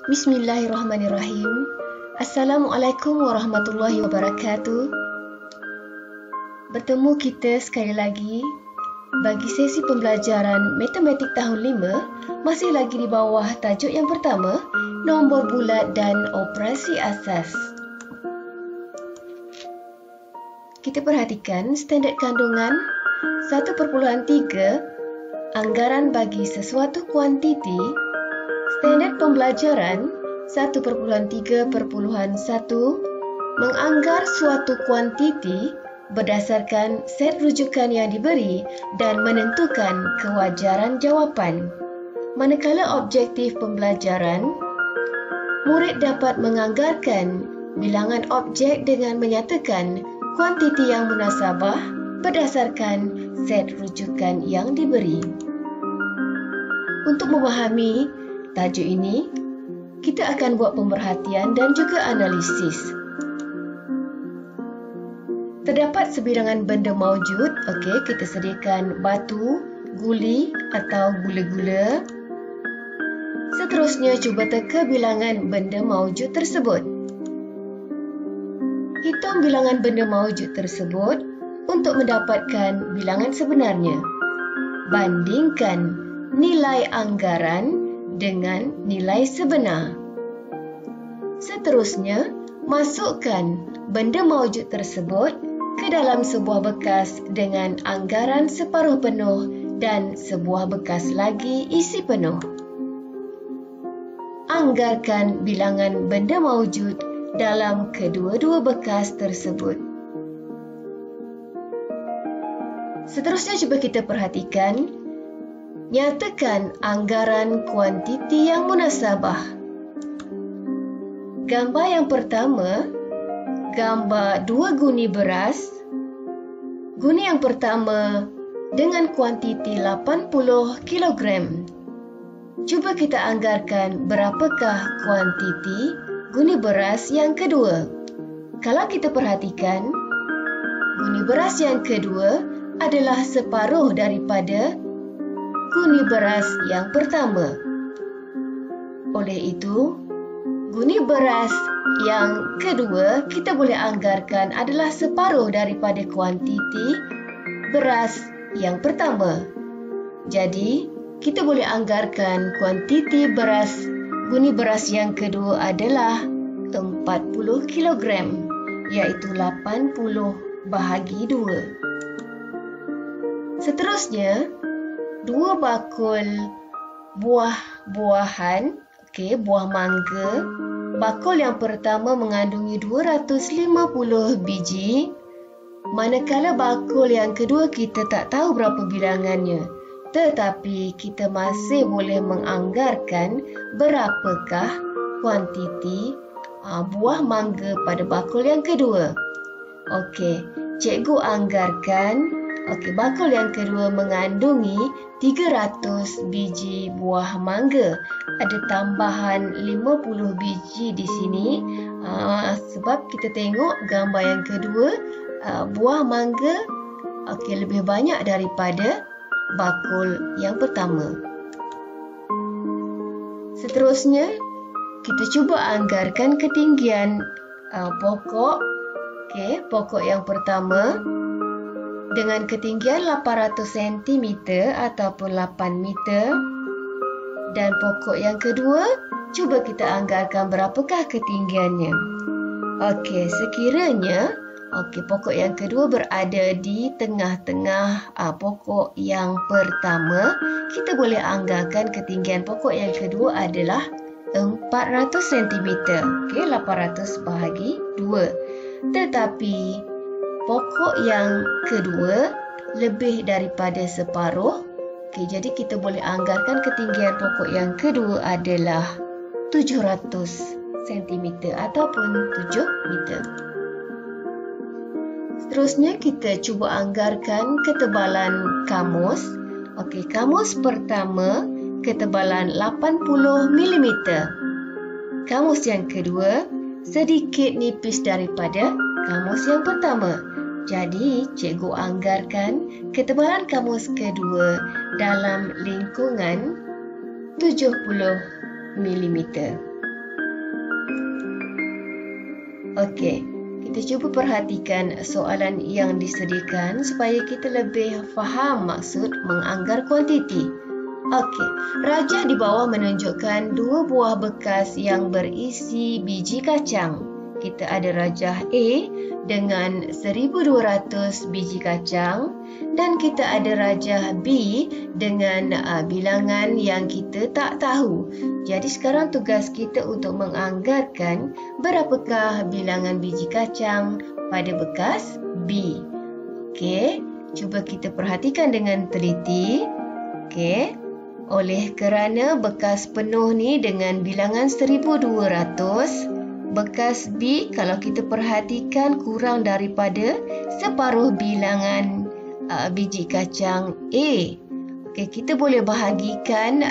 Bismillahirrahmanirrahim. Assalamualaikum warahmatullahi wabarakatuh. Bertemu kita sekali lagi bagi sesi pembelajaran Matematik tahun 5, masih lagi di bawah tajuk yang pertama, nombor bulat dan operasi asas. Kita perhatikan standard kandungan 1.3, anggaran bagi sesuatu kuantiti. Standard pembelajaran 1.3.1, menganggar suatu kuantiti berdasarkan set rujukan yang diberi dan menentukan kewajaran jawapan. Manakala objektif pembelajaran, murid dapat menganggarkan bilangan objek dengan menyatakan kuantiti yang munasabah berdasarkan set rujukan yang diberi. Untuk memahami tajuk ini, kita akan buat pemerhatian dan juga analisis. Terdapat sebilangan benda maujud. Kita sediakan batu, guli atau gula-gula. Seterusnya, cuba teka bilangan benda maujud tersebut. Hitung bilangan benda maujud tersebut untuk mendapatkan bilangan sebenarnya. Bandingkan nilai anggaran dengan nilai sebenar. Seterusnya, masukkan benda maujud tersebut ke dalam sebuah bekas dengan anggaran separuh penuh dan sebuah bekas lagi isi penuh. Anggarkan bilangan benda maujud dalam kedua-dua bekas tersebut. Seterusnya, cuba kita perhatikan. Nyatakan anggaran kuantiti yang munasabah. Gambar yang pertama, gambar 2 guni beras. Guni yang pertama dengan kuantiti 80 kg. Cuba kita anggarkan berapakah kuantiti guni beras yang kedua. Kalau kita perhatikan, guni beras yang kedua adalah separuh daripada guni beras yang pertama. Oleh itu, guni beras yang kedua kita boleh anggarkan adalah separuh daripada kuantiti beras yang pertama. Jadi, kita boleh anggarkan kuantiti beras guni beras yang kedua adalah 40 kg, iaitu 80 bahagi 2. Seterusnya, 2 bakul buah-buahan, buah mangga. Bakul yang pertama mengandungi 250 biji, manakala bakul yang kedua kita tak tahu berapa bilangannya. Tetapi kita masih boleh menganggarkan berapakah kuantiti buah mangga pada bakul yang kedua. Cikgu anggarkan bakul yang kedua mengandungi 300 biji buah mangga. Ada tambahan 50 biji di sini. Sebab kita tengok gambar yang kedua, buah mangga lebih banyak daripada bakul yang pertama. Seterusnya, kita cuba anggarkan ketinggian pokok. Pokok yang pertama dengan ketinggian 800 cm ataupun 8 meter. Dan pokok yang kedua, cuba kita anggarkan berapakah ketinggiannya. Sekiranya pokok yang kedua berada di tengah-tengah pokok yang pertama, kita boleh anggarkan ketinggian pokok yang kedua adalah 400 cm. 800 bahagi 2. Tetapi pokok yang kedua lebih daripada separuh. Jadi kita boleh anggarkan ketinggian pokok yang kedua adalah 700 cm ataupun 7 meter. Seterusnya, kita cuba anggarkan ketebalan kamus. Kamus pertama ketebalan 80 mm. Kamus yang kedua sedikit nipis daripada kamus yang pertama. Jadi, cikgu anggarkan ketebalan kamus kedua dalam lingkungan 70 mm. Okey, kita cuba perhatikan soalan yang disediakan supaya kita lebih faham maksud menganggar kuantiti. Okey, rajah di bawah menunjukkan 2 buah bekas yang berisi biji kacang. Kita ada rajah A dengan 1200 biji kacang dan kita ada rajah B dengan bilangan yang kita tak tahu. Jadi sekarang tugas kita untuk menganggarkan berapakah bilangan biji kacang pada bekas B. Okey, cuba kita perhatikan dengan teliti. Okey, oleh kerana bekas penuh ni dengan bilangan 1200, bekas B kalau kita perhatikan kurang daripada separuh bilangan biji kacang A. Okey, kita boleh bahagikan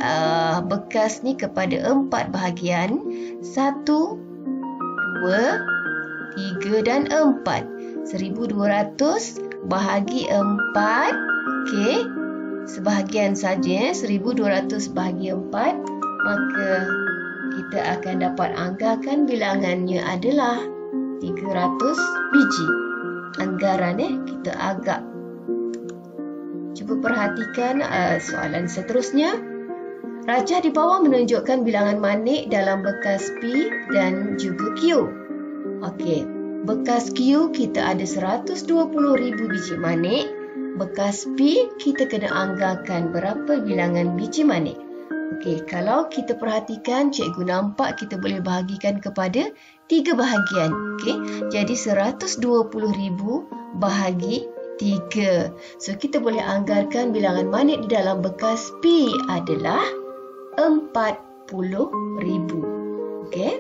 bekas ni kepada 4 bahagian. 1, 2, 3 dan 4. 1200 bahagi 4. Okey, sebahagian saja 1200 bahagi 4, maka kita akan dapat anggarkan bilangannya adalah 300 biji. Anggaran kita agak. Cuba perhatikan soalan seterusnya. Rajah di bawah menunjukkan bilangan manik dalam bekas P dan juga Q. Okey, bekas Q kita ada 120,000 biji manik. Bekas P kita kena anggarkan berapa bilangan biji manik. Okey, kalau kita perhatikan, cikgu nampak kita boleh bahagikan kepada 3 bahagian. Okey, jadi 120,000 bahagi 3. So, kita boleh anggarkan bilangan manik di dalam bekas P adalah 40,000. Okey.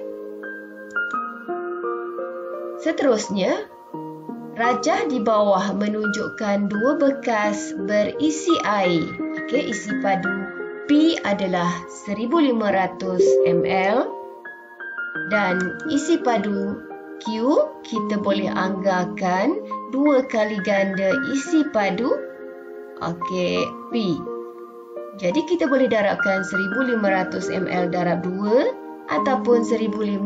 Seterusnya, rajah di bawah menunjukkan 2 bekas berisi air. Okey, isi padu P adalah 1500 ml dan isi padu Q kita boleh anggarkan 2 kali ganda isi padu P. Jadi kita boleh darabkan 1500 ml darab 2 ataupun 1500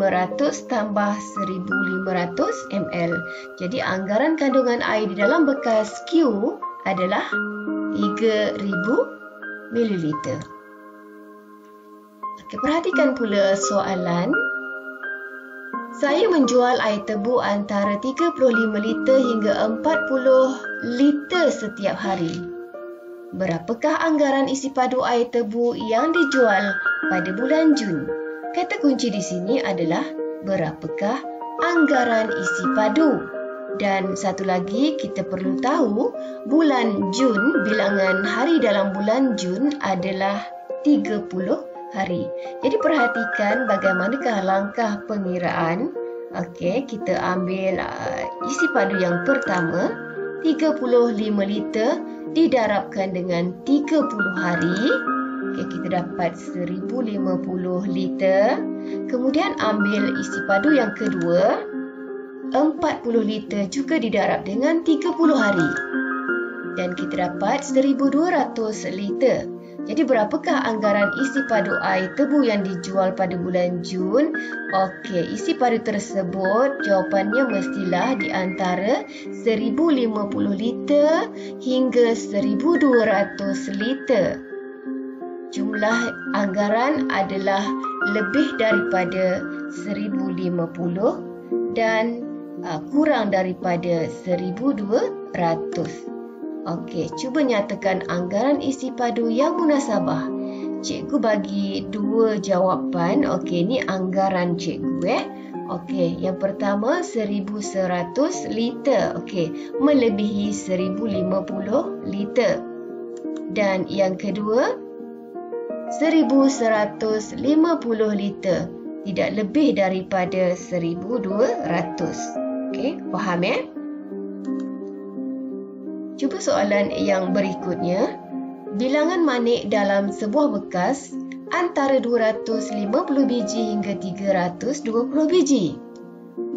tambah 1500 ml. Jadi anggaran kandungan air di dalam bekas Q adalah 3000 mililiter. Okey, perhatikan pula soalan. Saya menjual air tebu antara 35 liter hingga 40 liter setiap hari. Berapakah anggaran isi padu air tebu yang dijual pada bulan Jun? Kata kunci di sini adalah berapakah anggaran isi padu. Dan satu lagi, kita perlu tahu bulan Jun, bilangan hari dalam bulan Jun adalah 30 hari. Jadi perhatikan bagaimanakah langkah pengiraan. Okey, kita ambil isi padu yang pertama, 35 liter didarabkan dengan 30 hari. Okey, kita dapat 1050 liter. Kemudian ambil isi padu yang kedua, 40 liter juga didarab dengan 30 hari. Dan kita dapat 1200 liter. Jadi berapakah anggaran isi padu air tebu yang dijual pada bulan Jun? Okey, isi padu tersebut jawapannya mestilah di antara 1050 liter hingga 1200 liter. Jumlah anggaran adalah lebih daripada 1050 dan kurang daripada 1200. Okey, cuba nyatakan anggaran isi padu yang munasabah. Cikgu bagi 2 jawapan. Okey, ni anggaran cikgu Okey, yang pertama 1100 liter. Okey, melebihi 1050 liter. Dan yang kedua 1150 liter. Tidak lebih daripada 1200. Okey, faham Cuba soalan yang berikutnya. Bilangan manik dalam sebuah bekas antara 250 biji hingga 320 biji.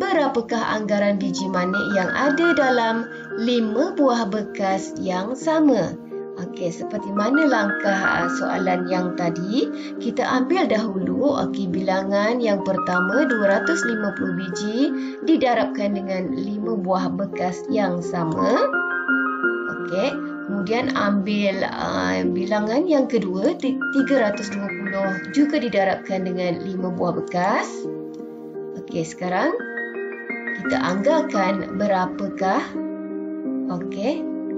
Berapakah anggaran biji manik yang ada dalam 5 buah bekas yang sama? Okey, seperti mana langkah soalan yang tadi? Kita ambil dahulu bilangan yang pertama 250 biji didarabkan dengan 5 buah bekas yang sama. Okey, kemudian ambil bilangan yang kedua 320 juga didarabkan dengan 5 buah bekas. Okey, sekarang kita anggarkan berapakah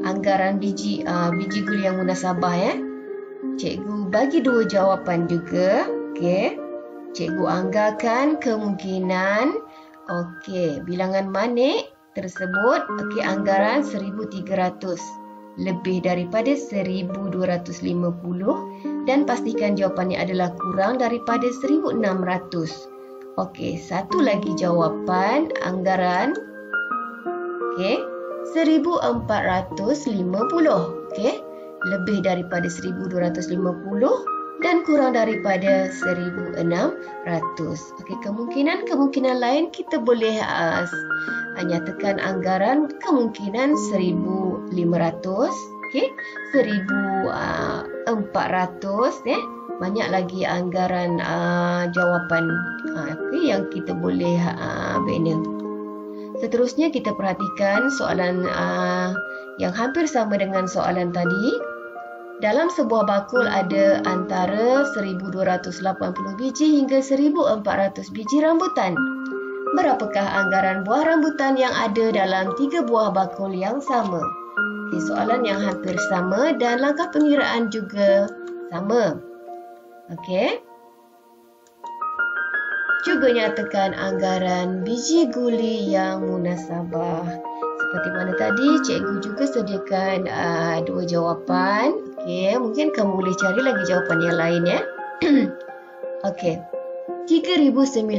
anggaran biji guli yang munasabah ya. Cikgu bagi 2 jawapan juga. Okey. Cikgu anggarkan kemungkinan bilangan manik tersebut anggaran 1300 lebih daripada 1250 dan pastikan jawapannya adalah kurang daripada 1600. Okey, satu lagi jawapan anggaran 1450. Okey, lebih daripada 1250 dan kurang daripada 1600. Okey, kemungkinan lain kita boleh nyatakan anggaran kemungkinan 1500, 1400 banyak lagi anggaran jawapan yang kita boleh bina. Seterusnya kita perhatikan soalan yang hampir sama dengan soalan tadi. Dalam sebuah bakul ada antara 1280 biji hingga 1400 biji rambutan. Berapakah anggaran buah rambutan yang ada dalam 3 buah bakul yang sama? Soalan yang hampir sama dan langkah pengiraan juga sama. Okey. Cuba nyatakan anggaran biji guli yang munasabah. Seperti mana tadi, cikgu juga sediakan 2 jawapan. Okey, mungkin kamu boleh cari lagi jawapan yang lain ya. Okey. 3980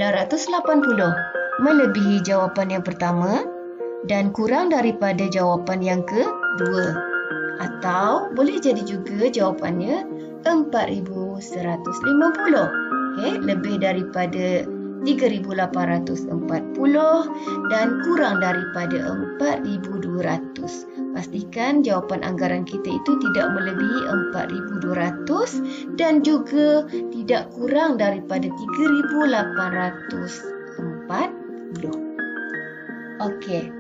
melebihi jawapan yang pertama dan kurang daripada jawapan yang kedua. Atau boleh jadi juga jawapannya 4150. Okey, lebih daripada 3840 dan kurang daripada 4200. Pastikan jawapan anggaran kita itu tidak melebihi 4200 dan juga tidak kurang daripada 3840. Okey.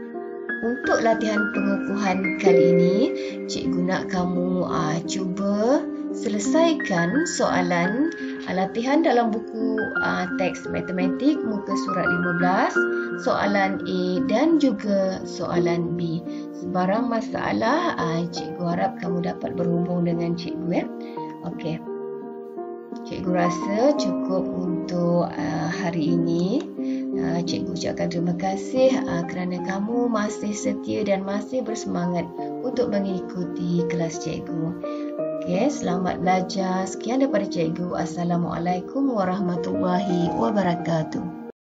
Untuk latihan pengukuhan kali ini, cikgu nak kamu cuba selesaikan soalan latihan dalam buku teks matematik muka surat 15, soalan A dan juga soalan B. Sebarang masalah, cikgu harap kamu dapat berhubung dengan cikgu ya. Okey. Cikgu rasa cukup untuk hari ini. Cikgu ucapkan terima kasih kerana kamu masih setia dan masih bersemangat untuk mengikuti kelas cikgu. Okey, selamat belajar. Sekian daripada cikgu. Assalamualaikum warahmatullahi wabarakatuh.